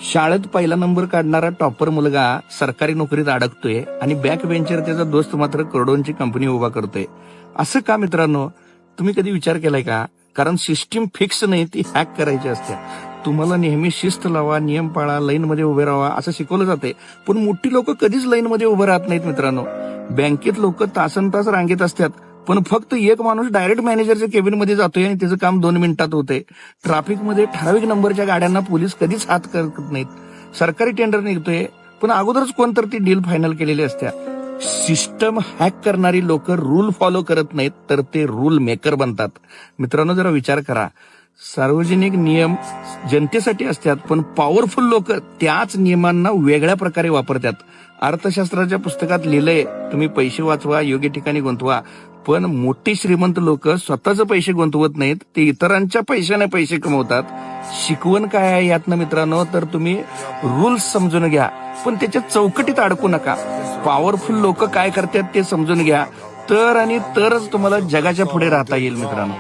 शाळेत पहिला नंबर काढणारा टॉपर मुलगा सरकारी नोकरीत अडकतोय आणि बॅक बेंचर त्याचा दोस्त मात्र करोडोंची कंपनी उभा करतोय. असं का मित्रांनो? तुम्ही कधी विचार केलाय का? कारण सिस्टीम फिक्स नाही, ती हॅक करायची असते. तुम्हाला नेहमी शिस्त लावा, नियम पाळा, लाईन मध्ये उभे राहा असं शिकवलं जाते, पण मोठी लोक कधीच लाईन मध्ये उभे राहत नाहीत मित्रांनो. बँकेत लोक तासन-तास रांगेत असतात, पण फक्त एक माणूस डायरेक्ट मॅनेजरच्या केबिन मध्ये जातोय आणि त्याचं काम 2 मिनिटात होतंय. ट्रॅफिकमध्ये ठराविक नंबरच्या गाड्यांना पोलीस कधीच हात करत नाहीत. सरकारी टेंडर निघतोय, पण अगोदरच कोणतर ती डील फायनल केलेली असत्या. सिस्टम हॅक करणारी लोक रूल फॉलो करत नाहीत, तर ते रूल मेकर बनतात. मित्रांनो, जरा विचार करा. सार्वजनिक नियम जनतेसाठी असतात, पण पॉवरफुल लोक त्याच नियमांना वेगळ्या प्रकारे वापरतात. अर्थशास्त्राच्या पुस्तकात लिहिलंय, तुम्ही पैसे वाचवा, योग्य ठिकाणी गुंतवा. पण मोठी श्रीमंत लोक स्वतःचे पैसे गुंतवत नाहीत, ते इतरांच्या पैशाने पैसे कमवतात. शिकवण काय आहे यातनं मित्रांनो? तर तुम्ही रूल्स समजून घ्या, पण त्याच्या चौकटीत अडकू नका. पॉवरफुल लोक काय करतात ते समजून घ्या, तरच तुम्हाला जगाच्या पुढे राहता येईल मित्रांनो.